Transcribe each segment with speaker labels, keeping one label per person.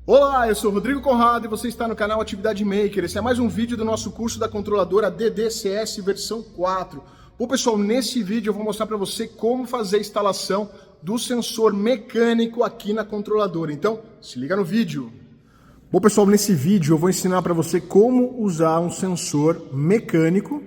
Speaker 1: Olá, eu sou o Rodrigo Conrado e você está no canal Atividade Maker. Esse é mais um vídeo do nosso curso da controladora DDCS versão 4. Bom, pessoal, nesse vídeo eu vou mostrar para você como fazer a instalação do sensor mecânico aqui na controladora. Então, se liga no vídeo. Bom, pessoal, nesse vídeo eu vou ensinar para você como usar um sensor mecânico.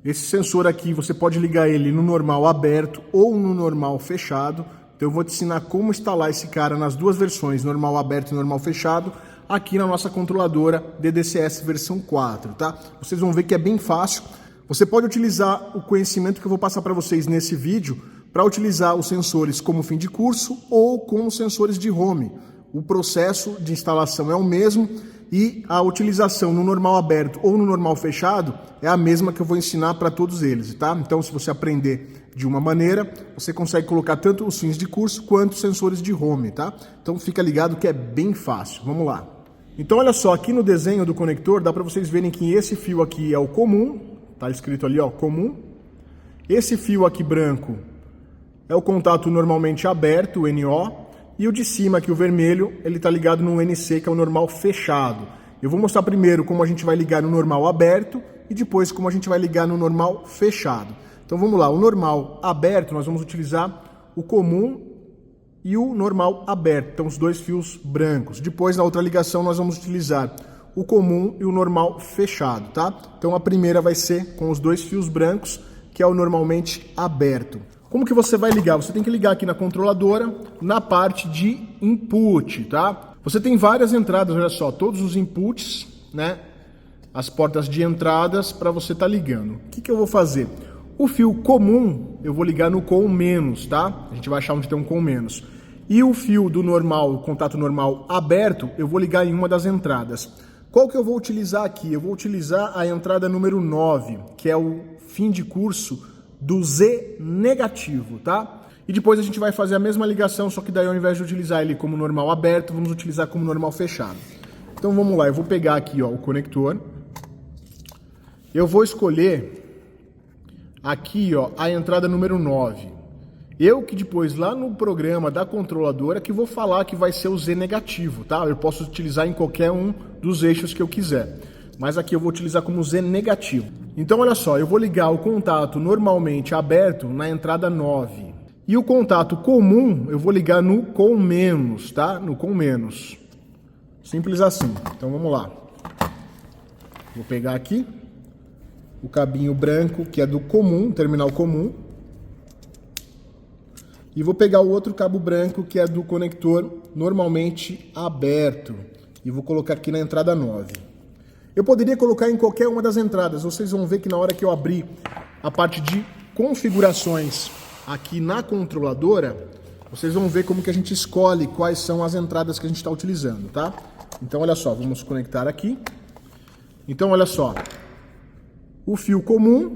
Speaker 1: Esse sensor aqui, você pode ligar ele no normal aberto ou no normal fechado. Então eu vou te ensinar como instalar esse cara nas duas versões, normal aberto e normal fechado, aqui na nossa controladora DDCS versão 4, tá? Vocês vão ver que é bem fácil. Você pode utilizar o conhecimento que eu vou passar para vocês nesse vídeo para utilizar os sensores como fim de curso ou como sensores de home. O processo de instalação é o mesmo e a utilização no normal aberto ou no normal fechado é a mesma que eu vou ensinar para todos eles, tá? Então, se você aprender de uma maneira, você consegue colocar tanto os fins de curso quanto os sensores de home, tá? Então, fica ligado que é bem fácil. Vamos lá. Então, olha só, aqui no desenho do conector, dá para vocês verem que esse fio aqui é o comum, tá escrito ali, ó, comum. Esse fio aqui branco é o contato normalmente aberto, o NO. E o de cima aqui, o vermelho, ele está ligado no NC, que é o normal fechado. Eu vou mostrar primeiro como a gente vai ligar no normal aberto e depois como a gente vai ligar no normal fechado. Então vamos lá, o normal aberto nós vamos utilizar o comum e o normal aberto, então os dois fios brancos. Depois na outra ligação nós vamos utilizar o comum e o normal fechado, tá? Então a primeira vai ser com os dois fios brancos, que é o normalmente aberto. Como que você vai ligar? Você tem que ligar aqui na controladora, na parte de input, tá? Você tem várias entradas, olha só, todos os inputs, né? As portas de entradas para você estar ligando. O que eu vou fazer? O fio comum, eu vou ligar no com menos, tá? A gente vai achar onde tem um com menos. E o fio do normal, o contato normal aberto, eu vou ligar em uma das entradas. Qual que eu vou utilizar aqui? Eu vou utilizar a entrada número 9, que é o fim de curso do Z negativo, tá? E depois a gente vai fazer a mesma ligação, só que daí ao invés de utilizar ele como normal aberto, vamos utilizar como normal fechado. Então vamos lá, eu vou pegar aqui, ó, o conector. Eu vou escolher aqui, ó, a entrada número 9. Eu que depois lá no programa da controladora que vou falar que vai ser o Z negativo, tá? Eu posso utilizar em qualquer um dos eixos que eu quiser. Mas aqui eu vou utilizar como Z negativo. Então olha só, eu vou ligar o contato normalmente aberto na entrada 9. E o contato comum eu vou ligar no com menos, tá? No com menos. Simples assim. Então vamos lá. Vou pegar aqui o cabinho branco, que é do comum, terminal comum. E vou pegar o outro cabo branco, que é do conector normalmente aberto. E vou colocar aqui na entrada 9. Eu poderia colocar em qualquer uma das entradas. Vocês vão ver que na hora que eu abrir a parte de configurações aqui na controladora, vocês vão ver como que a gente escolhe quais são as entradas que a gente está utilizando, tá? Então, olha só, vamos conectar aqui. Então, olha só. O fio comum,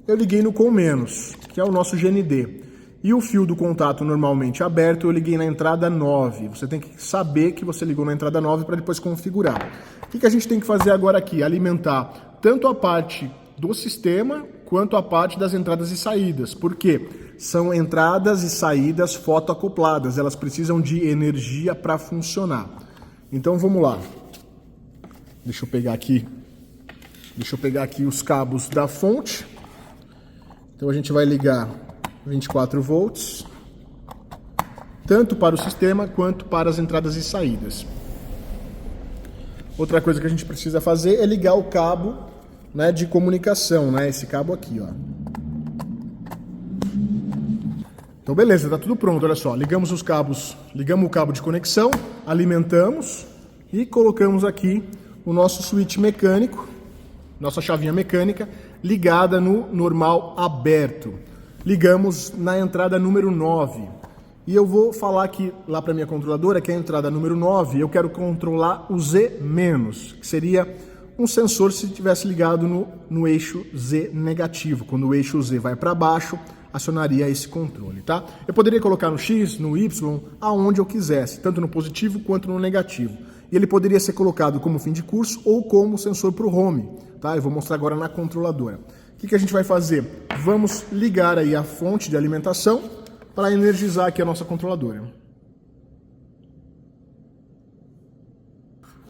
Speaker 1: eu liguei no com menos, que é o nosso GND. E o fio do contato normalmente aberto, eu liguei na entrada 9. Você tem que saber que você ligou na entrada 9 para depois configurar. O que a gente tem que fazer agora aqui? Alimentar tanto a parte do sistema, quanto a parte das entradas e saídas. Por quê? São entradas e saídas fotoacopladas. Elas precisam de energia para funcionar. Então vamos lá. Deixa eu pegar aqui os cabos da fonte. Então a gente vai ligar 24 volts, tanto para o sistema quanto para as entradas e saídas. Outra coisa que a gente precisa fazer é ligar o cabo, né, de comunicação, né, esse cabo aqui, ó. Então beleza, tá tudo pronto, olha só, ligamos os cabos, ligamos o cabo de conexão, alimentamos e colocamos aqui o nosso switch mecânico, nossa chavinha mecânica ligada no normal aberto. Ligamos na entrada número 9. E eu vou falar aqui lá para minha controladora que a entrada número 9, eu quero controlar o Z-, que seria um sensor se tivesse ligado no eixo Z negativo. Quando o eixo Z vai para baixo, acionaria esse controle, tá? Eu poderia colocar no X, no Y, aonde eu quisesse, tanto no positivo quanto no negativo. E ele poderia ser colocado como fim de curso ou como sensor para o home, tá? Eu vou mostrar agora na controladora. O que a gente vai fazer? Vamos ligar aí a fonte de alimentação para energizar aqui a nossa controladora.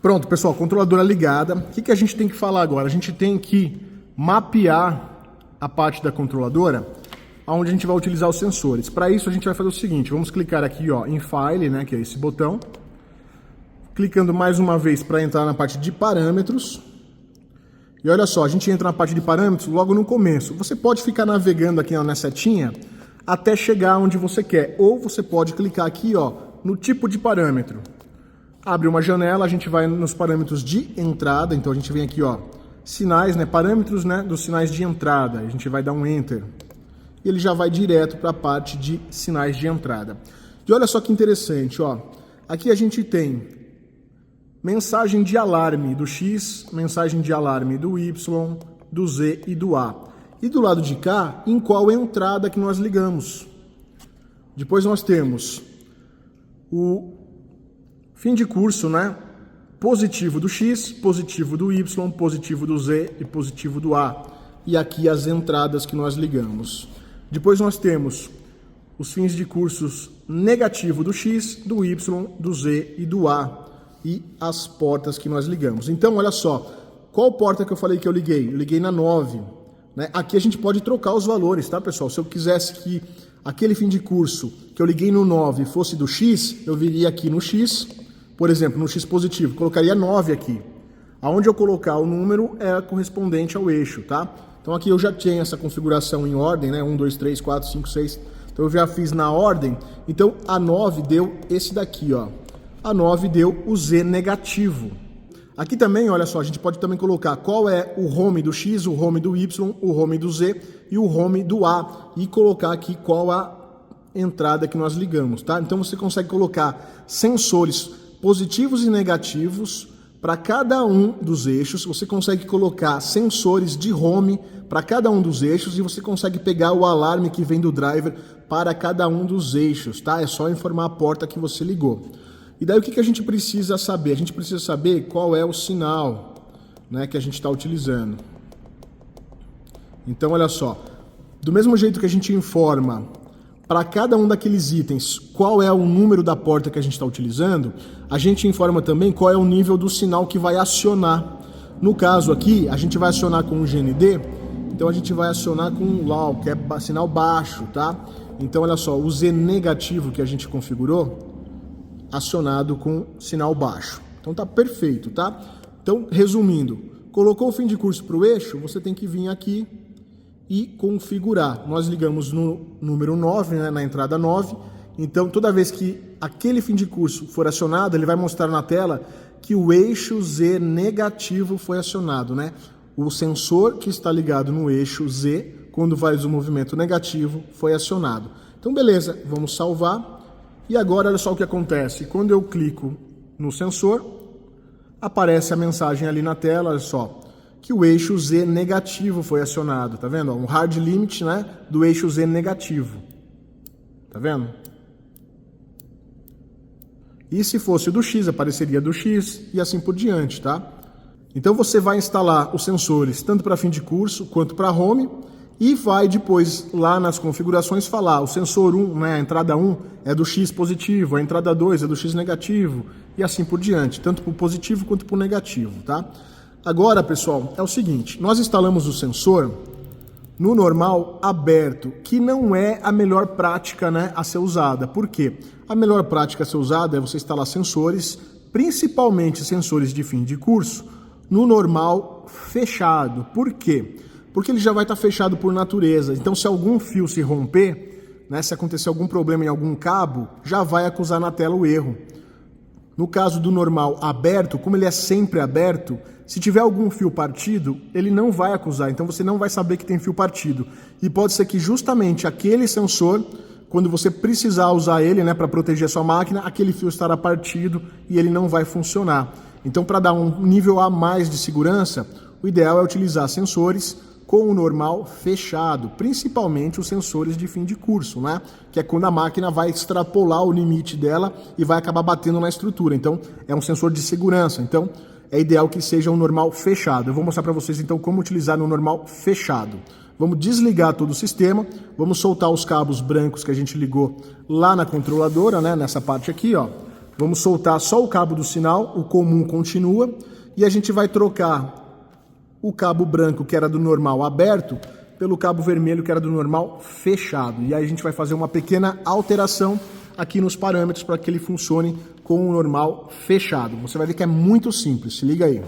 Speaker 1: Pronto, pessoal, controladora ligada. O que a gente tem que falar agora? A gente tem que mapear a parte da controladora onde a gente vai utilizar os sensores. Para isso, a gente vai fazer o seguinte, vamos clicar aqui ó, em File, né, que é esse botão. Clicando mais uma vez para entrar na parte de parâmetros. E olha só, a gente entra na parte de parâmetros logo no começo. Você pode ficar navegando aqui ó, na setinha até chegar onde você quer. Ou você pode clicar aqui ó, no tipo de parâmetro. Abre uma janela, a gente vai nos parâmetros de entrada, então a gente vem aqui, ó, sinais, né, parâmetros, né, dos sinais de entrada. A gente vai dar um Enter. E ele já vai direto para a parte de sinais de entrada. E olha só que interessante, ó. Aqui a gente tem mensagem de alarme do X, mensagem de alarme do Y, do Z e do A. E do lado de cá, em qual entrada que nós ligamos. Depois nós temos o fim de curso, né? Positivo do X, positivo do Y, positivo do Z e positivo do A. E aqui as entradas que nós ligamos. Depois nós temos os fins de cursos negativo do X, do Y, do Z e do A. E as portas que nós ligamos. Então, olha só. Qual porta que eu falei que eu liguei? Eu liguei na 9. Né? Aqui a gente pode trocar os valores, tá, pessoal? Se eu quisesse que aquele fim de curso que eu liguei no 9 fosse do X, eu viria aqui no X. Por exemplo, no X positivo, colocaria 9 aqui. Aonde eu colocar o número é correspondente ao eixo, tá? Então aqui eu já tinha essa configuração em ordem, né? 1, 2, 3, 4, 5, 6. Então eu já fiz na ordem. Então a 9 deu esse daqui, ó. A 9 deu o Z negativo. Aqui também, olha só, a gente pode também colocar qual é o home do X, o home do Y, o home do Z e o home do A. E colocar aqui qual a entrada que nós ligamos, tá? Então você consegue colocar sensores positivos e negativos para cada um dos eixos. Você consegue colocar sensores de home para cada um dos eixos e você consegue pegar o alarme que vem do driver para cada um dos eixos, tá? É só informar a porta que você ligou. E daí o que a gente precisa saber? A gente precisa saber qual é o sinal, né, que a gente está utilizando. Então, olha só. Do mesmo jeito que a gente informa para cada um daqueles itens qual é o número da porta que a gente está utilizando, a gente informa também qual é o nível do sinal que vai acionar. No caso aqui, a gente vai acionar com o GND, então a gente vai acionar com o LAW, que é sinal baixo, tá? Então, olha só, o Z negativo que a gente configurou, acionado com sinal baixo. Então tá perfeito, tá? Então, resumindo, colocou o fim de curso para o eixo, você tem que vir aqui e configurar. Nós ligamos no número 9, né, na entrada 9, então toda vez que aquele fim de curso for acionado, ele vai mostrar na tela que o eixo Z negativo foi acionado, né? O sensor que está ligado no eixo Z, quando faz o movimento negativo, foi acionado. Então beleza, vamos salvar. E agora olha só o que acontece. Quando eu clico no sensor, aparece a mensagem ali na tela, olha só, que o eixo Z negativo foi acionado, tá vendo? Um hard limit, né, do eixo Z negativo. Tá vendo? E se fosse o do X, apareceria do X e assim por diante, tá? Então você vai instalar os sensores tanto para fim de curso quanto para home e vai depois lá nas configurações falar o sensor 1, né, a entrada 1 é do X positivo, a entrada 2 é do X negativo e assim por diante, tanto para o positivo quanto para o negativo, tá? Agora, pessoal, é o seguinte, nós instalamos o sensor no normal aberto, que não é a melhor prática, né, a ser usada. Por quê? A melhor prática a ser usada é você instalar sensores, principalmente sensores de fim de curso, no normal fechado. Por quê? Porque ele já vai estar fechado por natureza. Então, se algum fio se romper, né, se acontecer algum problema em algum cabo, já vai acusar na tela o erro. No caso do normal aberto, como ele é sempre aberto, se tiver algum fio partido, ele não vai acusar, então você não vai saber que tem fio partido. E pode ser que justamente aquele sensor, quando você precisar usar ele, né, para proteger a sua máquina, aquele fio estará partido e ele não vai funcionar. Então, para dar um nível a mais de segurança, o ideal é utilizar sensores com o normal fechado, principalmente os sensores de fim de curso, né? Que é quando a máquina vai extrapolar o limite dela e vai acabar batendo na estrutura. Então, é um sensor de segurança. Então, é ideal que seja um normal fechado. Eu vou mostrar para vocês, então, como utilizar no normal fechado. Vamos desligar todo o sistema, vamos soltar os cabos brancos que a gente ligou lá na controladora, né? Nessa parte aqui, ó. Vamos soltar só o cabo do sinal, o comum continua, e a gente vai trocar o cabo branco, que era do normal aberto, pelo cabo vermelho, que era do normal fechado. E aí a gente vai fazer uma pequena alteração aqui nos parâmetros para que ele funcione com o normal fechado. Você vai ver que é muito simples, se liga aí.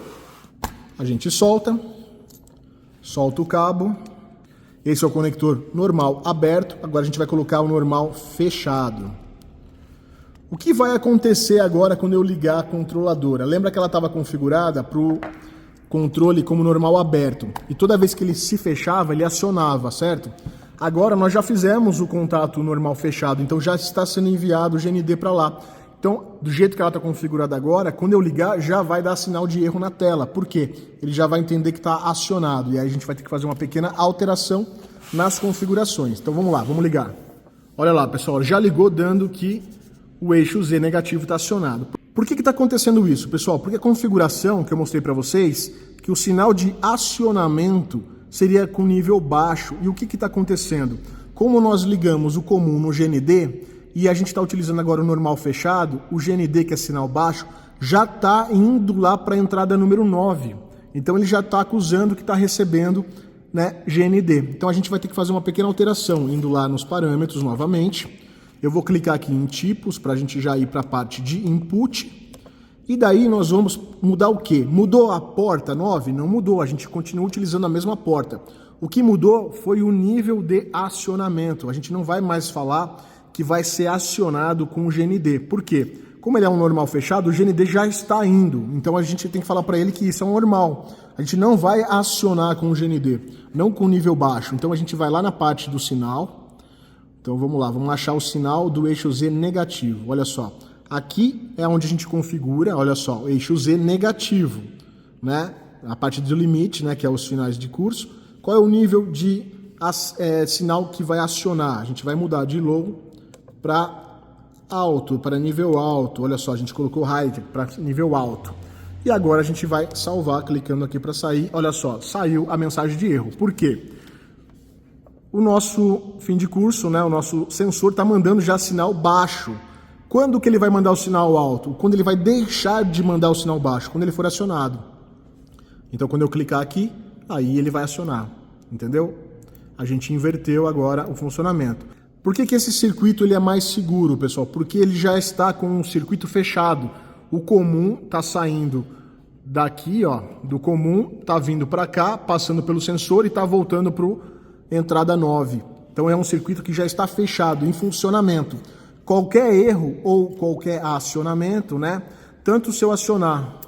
Speaker 1: A gente solta o cabo. Esse é o conector normal aberto. Agora a gente vai colocar o normal fechado. O que vai acontecer agora quando eu ligar a controladora? Lembra que ela estava configurada para o controle como normal aberto. E toda vez que ele se fechava, ele acionava, certo? Agora nós já fizemos o contato normal fechado, então já está sendo enviado o GND para lá. Então, do jeito que ela está configurada agora, quando eu ligar, já vai dar sinal de erro na tela. Por quê? Ele já vai entender que está acionado. E aí a gente vai ter que fazer uma pequena alteração nas configurações. Então vamos lá, vamos ligar. Olha lá, pessoal, já ligou dando que o eixo Z negativo está acionado. Por que está acontecendo isso, pessoal? Porque a configuração que eu mostrei para vocês, que o sinal de acionamento seria com nível baixo. E o que está acontecendo? Como nós ligamos o comum no GND e a gente está utilizando agora o normal fechado, o GND, que é sinal baixo, já está indo lá para a entrada número 9. Então ele já está acusando que está recebendo, né, GND. Então a gente vai ter que fazer uma pequena alteração, indo lá nos parâmetros novamente. Eu vou clicar aqui em tipos para a gente já ir para a parte de input. E daí nós vamos mudar o quê? Mudou a porta 9? Não mudou, a gente continua utilizando a mesma porta. O que mudou foi o nível de acionamento. A gente não vai mais falar que vai ser acionado com o GND. Por quê? Como ele é um normal fechado, o GND já está indo. Então a gente tem que falar para ele que isso é um normal. A gente não vai acionar com o GND, não com nível baixo. Então a gente vai lá na parte do sinal. Então vamos lá, vamos achar o sinal do eixo Z negativo. Olha só, aqui é onde a gente configura, olha só, o eixo Z negativo, né? A parte do limite, né, que é os finais de curso. Qual é o nível de sinal que vai acionar? A gente vai mudar de low para alto, para nível alto. Olha só, a gente colocou high para nível alto. E agora a gente vai salvar, clicando aqui para sair. Olha só, saiu a mensagem de erro. Por quê? O nosso fim de curso, né, o nosso sensor está mandando já sinal baixo. Quando que ele vai mandar o sinal alto? Quando ele vai deixar de mandar o sinal baixo? Quando ele for acionado. Então, quando eu clicar aqui, aí ele vai acionar. Entendeu? A gente inverteu agora o funcionamento. Por que esse circuito ele é mais seguro, pessoal? Porque ele já está com um circuito fechado. O comum está saindo daqui, ó, do comum, está vindo para cá, passando pelo sensor e está voltando para o entrada 9. Então é um circuito que já está fechado, em funcionamento. Qualquer erro ou qualquer acionamento, né? Tanto se eu acionar,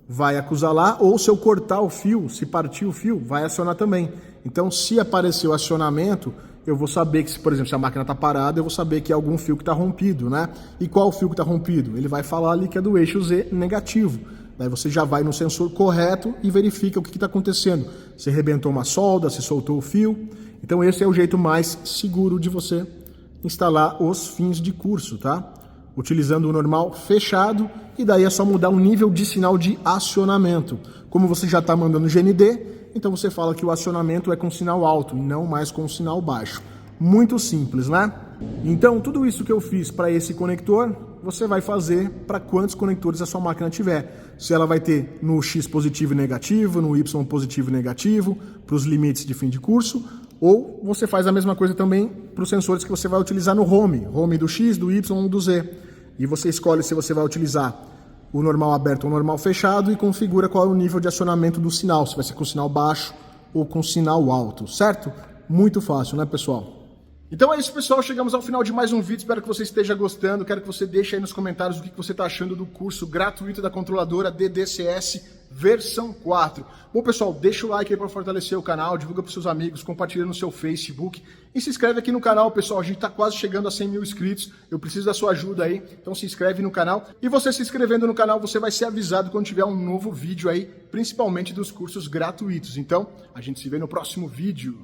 Speaker 1: vai acusar lá, ou se eu cortar o fio, se partir o fio, vai acionar também. Então, se aparecer o acionamento, eu vou saber que, por exemplo, se a máquina está parada, eu vou saber que é algum fio que está rompido, né? E qual fio que está rompido? Ele vai falar ali que é do eixo Z negativo. Daí você já vai no sensor correto e verifica o que está acontecendo. Se arrebentou uma solda, se soltou o fio. Então esse é o jeito mais seguro de você instalar os fins de curso, tá? Utilizando o normal fechado, e daí é só mudar o nível de sinal de acionamento. Como você já está mandando GND, então você fala que o acionamento é com sinal alto e não mais com sinal baixo. Muito simples, né? Então, tudo isso que eu fiz para esse conector, você vai fazer para quantos conectores a sua máquina tiver. Se ela vai ter no X positivo e negativo, no Y positivo e negativo, para os limites de fim de curso, ou você faz a mesma coisa também para os sensores que você vai utilizar no home do X, do Y, do Z. E você escolhe se você vai utilizar o normal aberto ou o normal fechado e configura qual é o nível de acionamento do sinal, se vai ser com sinal baixo ou com sinal alto, certo? Muito fácil, né, pessoal? Então é isso, pessoal, chegamos ao final de mais um vídeo, espero que você esteja gostando, quero que você deixe aí nos comentários o que você está achando do curso gratuito da controladora DDCS versão 4. Bom, pessoal, deixa o like aí para fortalecer o canal, divulga para os seus amigos, compartilha no seu Facebook e se inscreve aqui no canal, pessoal, a gente está quase chegando a 100 mil inscritos, eu preciso da sua ajuda aí, então se inscreve no canal e você se inscrevendo no canal, você vai ser avisado quando tiver um novo vídeo aí, principalmente dos cursos gratuitos. Então, a gente se vê no próximo vídeo.